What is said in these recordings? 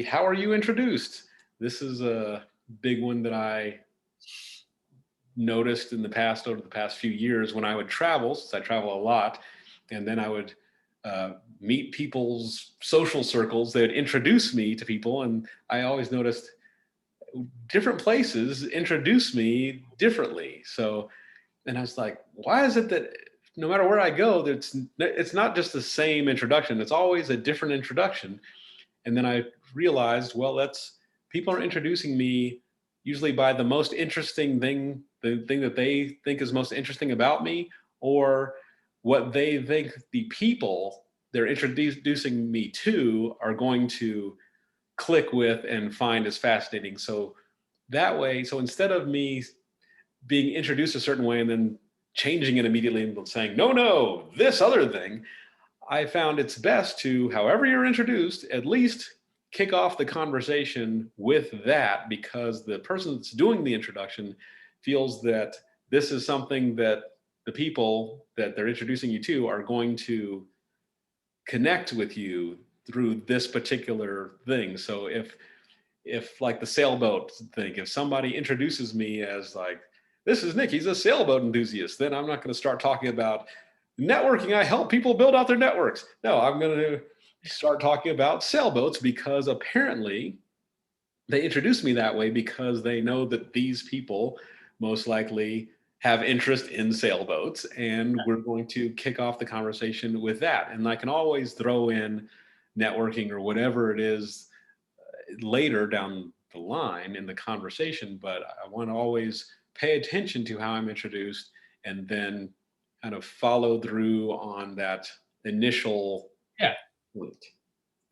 How are you introduced? This is a big one that I noticed in the past over the past few years when I would travel, since I travel a lot, and then I would meet people's social circles. They'd introduce me to people, and I always noticed different places introduce me differently. So, and I was like, why is it that no matter where I go, it's not just the same introduction. It's always a different introduction. And then I realized, well, that's people are introducing me usually by the most interesting thing, the thing that they think is most interesting about me, or what they think the people they're introducing me to are going to click with and find as fascinating. So that way, so instead of me being introduced a certain way and then changing it immediately and saying, no, no, this other thing, I found it's best to, however you're introduced, at least kick off the conversation with that, because the person that's doing the introduction feels that this is something that the people that they're introducing you to are going to connect with you through this particular thing. So if like the sailboat thing, if somebody introduces me as like, this is Nick, he's a sailboat enthusiast, then I'm not going to start talking about networking. I help people build out their networks. No, I'm going to start talking about sailboats because apparently they introduced me that way because they know that these people most likely have interest in sailboats, and we're going to kick off the conversation with that. And I can always throw in networking or whatever it is later down the line in the conversation, but I want to always pay attention to how I'm introduced and then kind of follow through on that initial Yeah. point.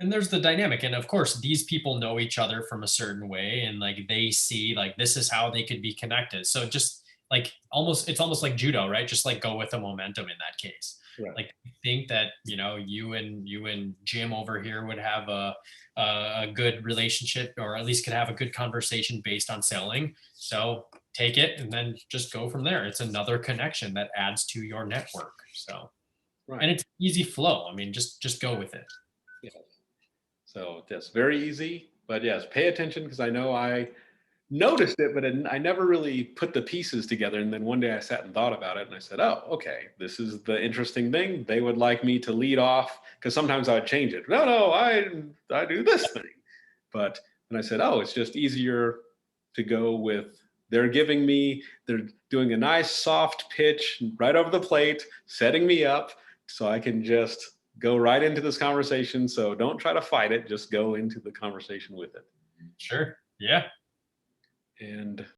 And there's the dynamic. And of course, these people know each other from a certain way. And like they see, like, this is how they could be connected. So just like it's almost like judo, right? Just like go with the momentum in that case. Right. Like I think that, you and Jim over here would have a good relationship, or at least could have a good conversation based on selling. So take it and then just go from there. It's another connection that adds to your network. So, Right. and it's easy flow. I mean, just go with it. Yeah. So that's very easy, but yes, pay attention because I know I noticed it, but I never really put the pieces together. And then one day I sat and thought about it and I said, oh, okay, this is the interesting thing. They would like me to lead off because sometimes I would change it. No, no, I do this thing. But then I said, oh, it's just easier to go with they're doing a nice soft pitch right over the plate, setting me up so I can just go right into this conversation. So don't try to fight it, just go into the conversation with it. Sure. Yeah. And